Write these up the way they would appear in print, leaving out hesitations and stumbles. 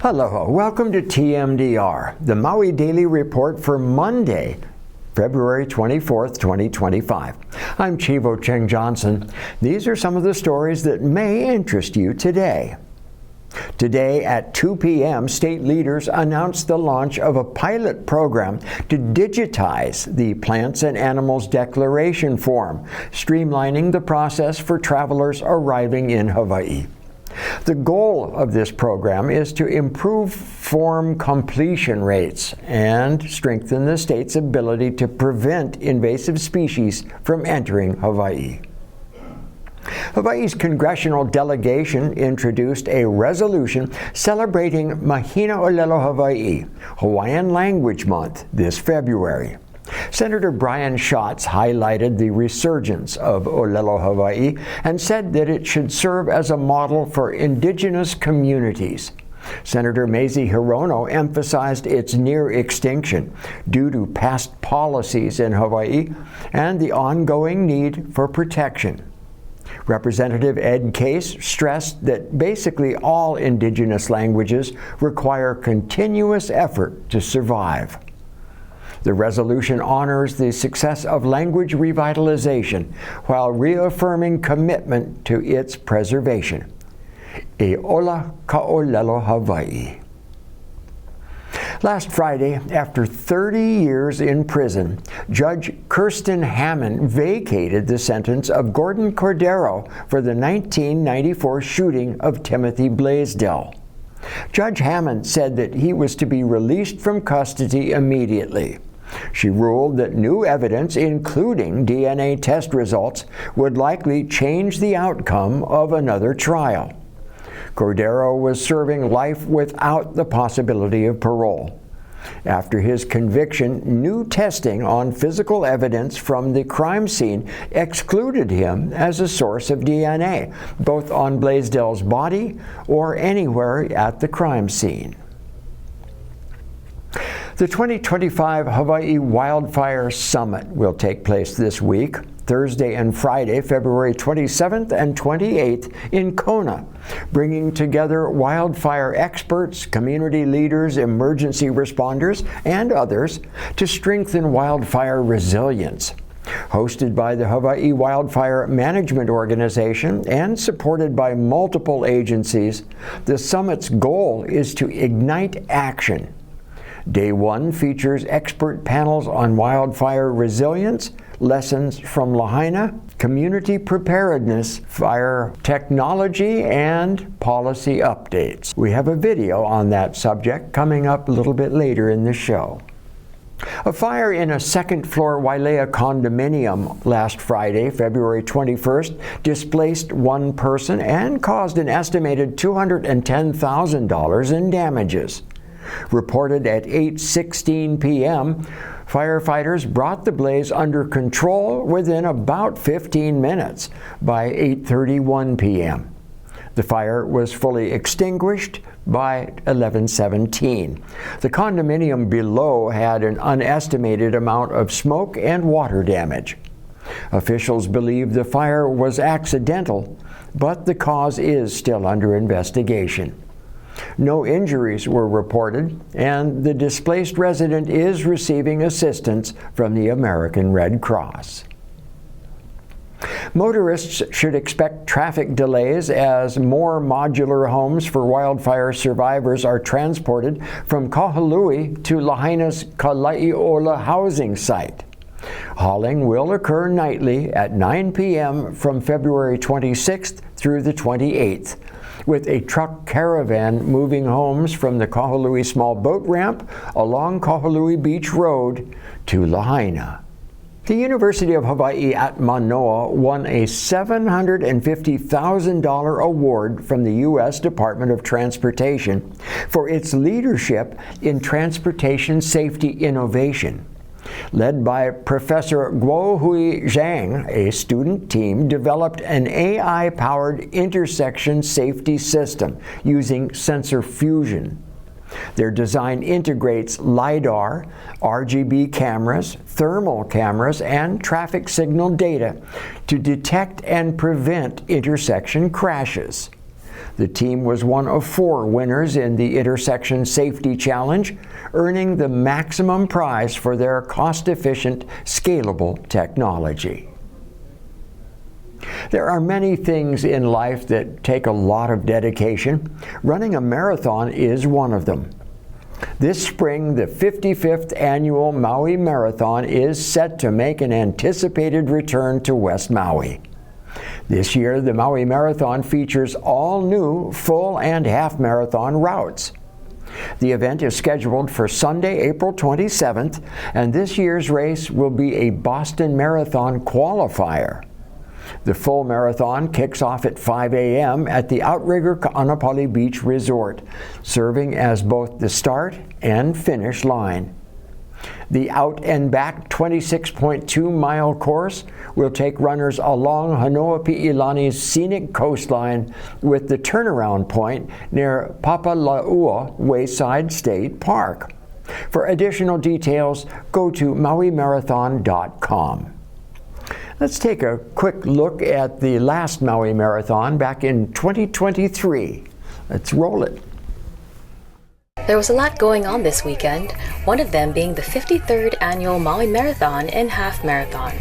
Aloha, welcome to TMDR, the Maui Daily Report for Monday, February 24th, 2025. I'm Chivo Cheng Johnson. These are some of the stories that may interest you today. Today at 2 p.m., state leaders announced the launch of a pilot program to digitize the Plants and Animals Declaration form, streamlining the process for travelers arriving in Hawaii. The goal of this program is to improve form completion rates and strengthen the state's ability to prevent invasive species from entering Hawaii. Hawaii's congressional delegation introduced a resolution celebrating Mahina Olelo Hawaii, Hawaiian Language Month, this February. Senator Brian Schatz highlighted the resurgence of Olelo Hawaii and said that it should serve as a model for indigenous communities. Senator Mazie Hirono emphasized its near extinction due to past policies in Hawaii and the ongoing need for protection. Representative Ed Case stressed that basically all indigenous languages require continuous effort to survive. The resolution honors the success of language revitalization while reaffirming commitment to its preservation. E ola ka'olelo Hawaii. Last Friday, after 30 years in prison, Judge Kirsten Hammond vacated the sentence of Gordon Cordeiro for the 1994 shooting of Timothy Blaisdell. Judge Hammond said that he was to be released from custody immediately. She ruled that new evidence, including DNA test results, would likely change the outcome of another trial. Cordeiro was serving life without the possibility of parole. After his conviction, new testing on physical evidence from the crime scene excluded him as a source of DNA, both on Blaisdell's body or anywhere at the crime scene. The 2025 Hawaii Wildfire Summit will take place this week, Thursday and Friday, February 27th and 28th in Kona, bringing together wildfire experts, community leaders, emergency responders, and others to strengthen wildfire resilience. Hosted by the Hawaii Wildfire Management Organization and supported by multiple agencies, the summit's goal is to ignite action. Day one features expert panels on wildfire resilience, lessons from Lahaina, community preparedness, fire technology, and policy updates. We have a video on that subject coming up a little bit later in the show. A fire in a second-floor Wailea condominium last Friday, February 21st, displaced one person and caused an estimated $210,000 in damages. Reported at 8:16 p.m., firefighters brought the blaze under control within about 15 minutes by 8:31 p.m. The fire was fully extinguished by 11:17. The condominium below had an unestimated amount of smoke and water damage. Officials believe the fire was accidental, but the cause is still under investigation. No injuries were reported, and the displaced resident is receiving assistance from the American Red Cross. Motorists should expect traffic delays as more modular homes for wildfire survivors are transported from Kahului to Lahaina's Kalaiola housing site. Hauling will occur nightly at 9 p.m. from February 26th through the 28th. With a truck caravan moving homes from the Kahului Small Boat Ramp along Kahului Beach Road to Lahaina. The University of Hawaii at Manoa won a $750,000 award from the U.S. Department of Transportation for its leadership in transportation safety innovation. Led by Professor Guohui Zhang, a student team developed an AI-powered intersection safety system using sensor fusion. Their design integrates LiDAR, RGB cameras, thermal cameras, and traffic signal data to detect and prevent intersection crashes. The team was one of 4 winners in the Intersection Safety Challenge, earning the maximum prize for their cost-efficient, scalable technology. There are many things in life that take a lot of dedication. Running a marathon is one of them. This spring, the 55th annual Maui Marathon is set to make an anticipated return to West Maui. This year, the Maui Marathon features all new full and half marathon routes. The event is scheduled for Sunday, April 27th, and this year's race will be a Boston Marathon qualifier. The full marathon kicks off at 5 a.m. at the Outrigger Ka'anapali Beach Resort, serving as both the start and finish line. The out and back 26.2-mile course will take runners along Honoapi'ilani's scenic coastline with the turnaround point near Papala'ua Wayside State Park. For additional details, go to mauimarathon.com. Let's take a quick look at the last Maui Marathon back in 2023. Let's roll it. There was a lot going on this weekend, one of them being the 53rd annual Maui Marathon and Half Marathon.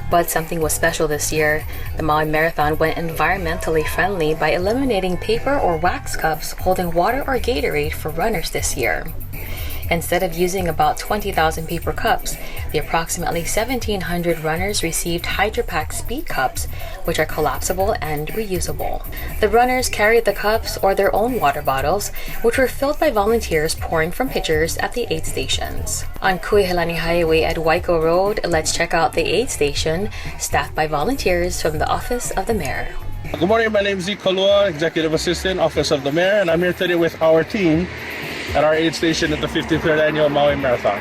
But something was special this year. The Maui Marathon went environmentally friendly by eliminating paper or wax cups holding water or Gatorade for runners this year. Instead of using about 20,000 paper cups, the approximately 1,700 runners received HydroPack Speed Cups, which are collapsible and reusable. The runners carried the cups or their own water bottles, which were filled by volunteers pouring from pitchers at the aid stations. On Kuihelani Highway at Waiko Road, let's check out the aid station, staffed by volunteers from the Office of the Mayor. Good morning, my name is Zeke Kalua, Executive Assistant, Office of the Mayor, and I'm here today with our team at our aid station at the 53rd annual Maui Marathon.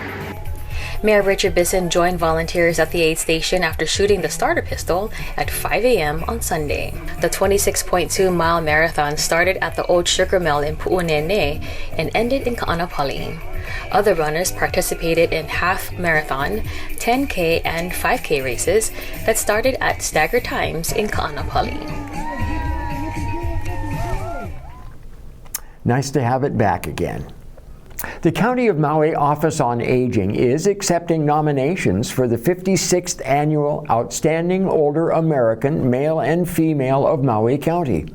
Mayor Richard Bisson joined volunteers at the aid station after shooting the starter pistol at 5 a.m. on Sunday. The 26.2-mile marathon started at the Old Sugar Mill in Pu'unene and ended in Ka'anapali. Other runners participated in half marathon, 10K, and 5K races that started at staggered times in Ka'anapali. Nice to have it back again. The County of Maui Office on Aging is accepting nominations for the 56th Annual Outstanding Older American Male and Female of Maui County.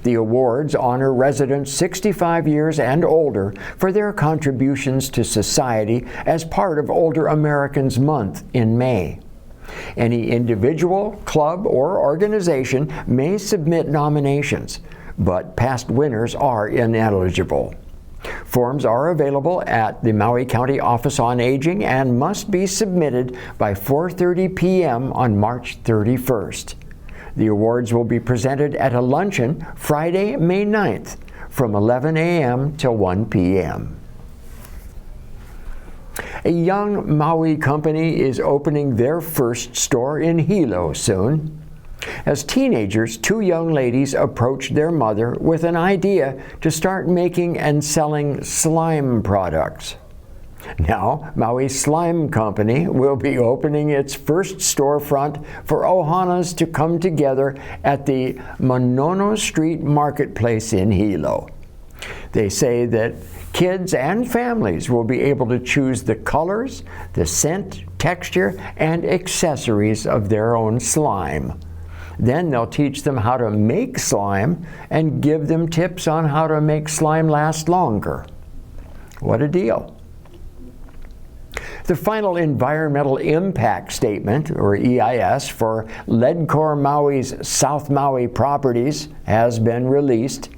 The awards honor residents 65 years and older for their contributions to society as part of Older Americans Month in May. Any individual, club, or organization may submit nominations, but past winners are ineligible. Forms are available at the Maui County Office on Aging and must be submitted by 4:30 p.m. on March 31st. The awards will be presented at a luncheon Friday, May 9th from 11 a.m. till 1 p.m. A young Maui company is opening their first store in Hilo soon. As teenagers, 2 young ladies approached their mother with an idea to start making and selling slime products. Now, Maui Slime Company will be opening its first storefront for Ohanas to come together at the Manono Street Marketplace in Hilo. They say that kids and families will be able to choose the colors, the scent, texture, and accessories of their own slime. Then they'll teach them how to make slime and give them tips on how to make slime last longer. What a deal. The final Environmental Impact Statement, or EIS, for Ledcor Maui's South Maui properties has been released.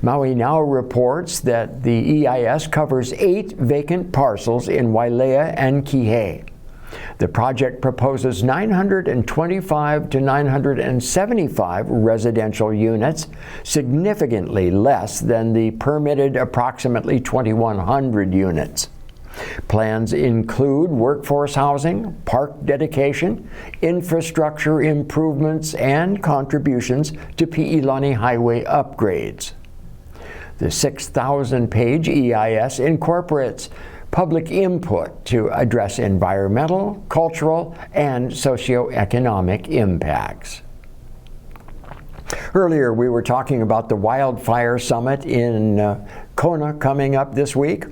Maui now reports that the EIS covers 8 vacant parcels in Wailea and Kihei. The project proposes 925 to 975 residential units, significantly less than the permitted approximately 2,100 units. Plans include workforce housing, park dedication, infrastructure improvements, and contributions to Pi'ilani Highway upgrades. The 6,000-page EIS incorporates public input to address environmental, cultural, and socioeconomic impacts. Earlier, we were talking about the Wildfire Summit in Kona coming up this week.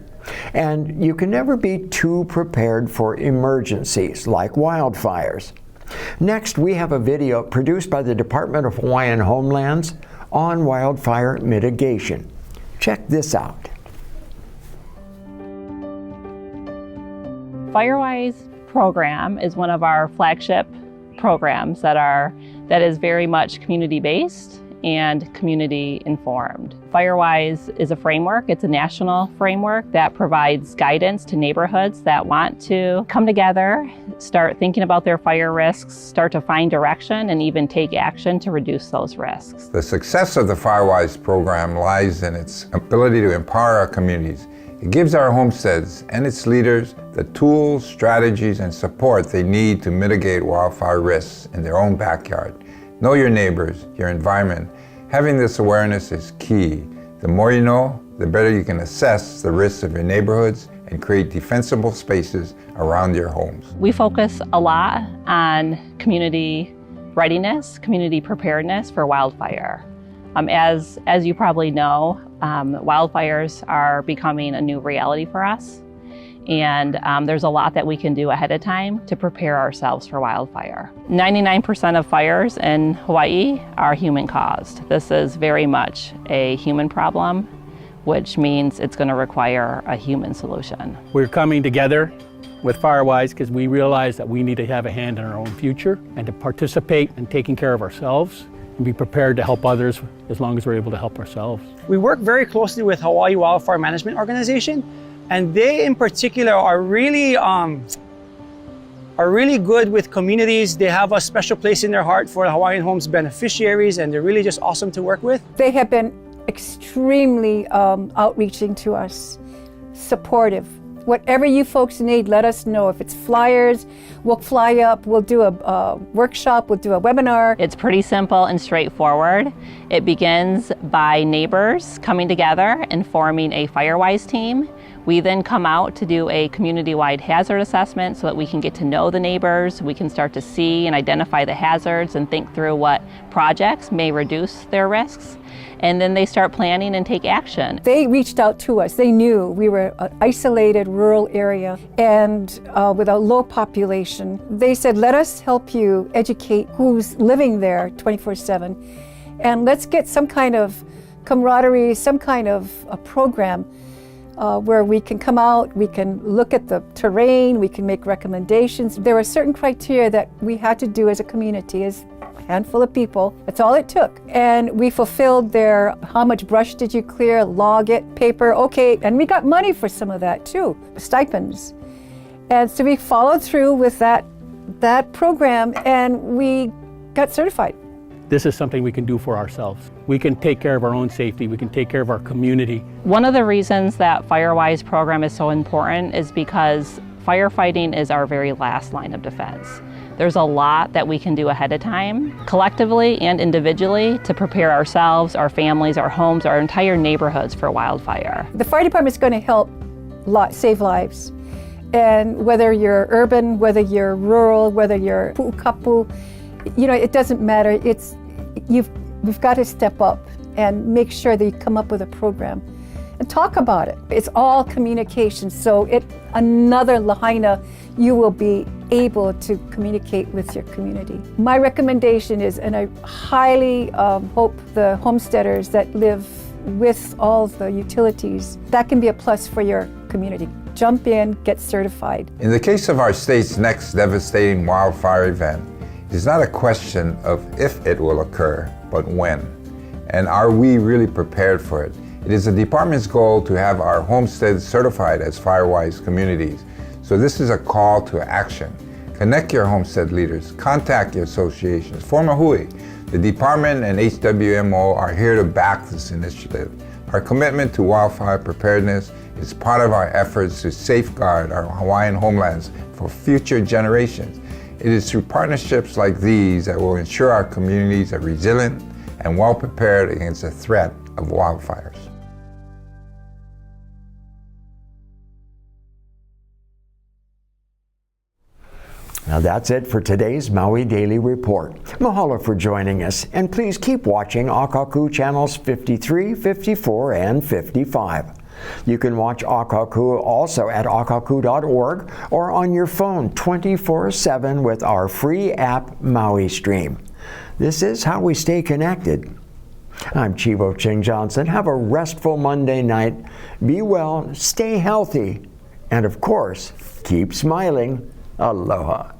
And you can never be too prepared for emergencies like wildfires. Next, we have a video produced by the Department of Hawaiian Homelands on wildfire mitigation. Check this out. FireWise program is one of our flagship programs that is very much community-based and community-informed. FireWise is a framework. It's a national framework that provides guidance to neighborhoods that want to come together, start thinking about their fire risks, start to find direction, and even take action to reduce those risks. The success of the FireWise program lies in its ability to empower our communities. It gives our homesteads and its leaders the tools, strategies, and support they need to mitigate wildfire risks in their own backyard. Know your neighbors, your environment. Having this awareness is key. The more you know, the better you can assess the risks of your neighborhoods and create defensible spaces around your homes. We focus a lot on community readiness, community preparedness for wildfire. As you probably know, wildfires are becoming a new reality for us. And there's a lot that we can do ahead of time to prepare ourselves for wildfire. 99% of fires in Hawaii are human caused. This is very much a human problem, which means it's going to require a human solution. We're coming together with FireWise because we realize that we need to have a hand in our own future and to participate in taking care of ourselves and be prepared to help others as long as we're able to help ourselves. We work very closely with Hawaii Wildfire Management Organization, and they in particular are really good with communities. They have a special place in their heart for the Hawaiian Homes beneficiaries, and they're really just awesome to work with. They have been extremely outreaching to us, supportive. Whatever you folks need, let us know. If it's flyers, we'll fly up, we'll do a workshop, we'll do a webinar. It's pretty simple and straightforward. It begins by neighbors coming together and forming a FireWise team. We then come out to do a community-wide hazard assessment so that we can get to know the neighbors, we can start to see and identify the hazards and think through what projects may reduce their risks. And then they start planning and take action. They reached out to us. They knew we were an isolated rural area and with a low population. They said, let us help you educate who's living there 24/7. And let's get some kind of camaraderie, some kind of a program where we can come out, we can look at the terrain, we can make recommendations. There were certain criteria that we had to do as a community, as a handful of people. That's all it took. And we fulfilled their, how much brush did you clear, log it, paper, okay. And we got money for some of that too, stipends. And so we followed through with that program and we got certified. This is something we can do for ourselves. We can take care of our own safety, we can take care of our community. One of the reasons that FireWise program is so important is because firefighting is our very last line of defense. There's a lot that we can do ahead of time, collectively and individually, to prepare ourselves, our families, our homes, our entire neighborhoods for wildfire. The fire department is going to help save lives. And whether you're urban, whether you're rural, whether you're pu'ukapu, you know, it doesn't matter. We've got to step up and make sure that you come up with a program and talk about it. It's all communication. So another lahaina, you will be able to communicate with your community. My recommendation is, and I highly hope the homesteaders that live with all the utilities, that can be a plus for your community. Jump in, get certified. In the case of our state's next devastating wildfire event, it's not a question of if it will occur, but when. And are we really prepared for it? It is the department's goal to have our homesteads certified as FireWise communities. So this is a call to action. Connect your homestead leaders, contact your associations, form a hui. The department and HWMO are here to back this initiative. Our commitment to wildfire preparedness is part of our efforts to safeguard our Hawaiian homelands for future generations. It is through partnerships like these that will ensure our communities are resilient and well prepared against the threat of wildfires. Now that's it for today's Maui Daily Report. Mahalo for joining us, and please keep watching Akaku channels 53, 54, and 55. You can watch Akaku also at akaku.org or on your phone 24/7 with our free app Maui Stream. This is how we stay connected. I'm Chivo Ching Johnson. Have a restful Monday night. Be well, stay healthy, and of course, keep smiling. Aloha.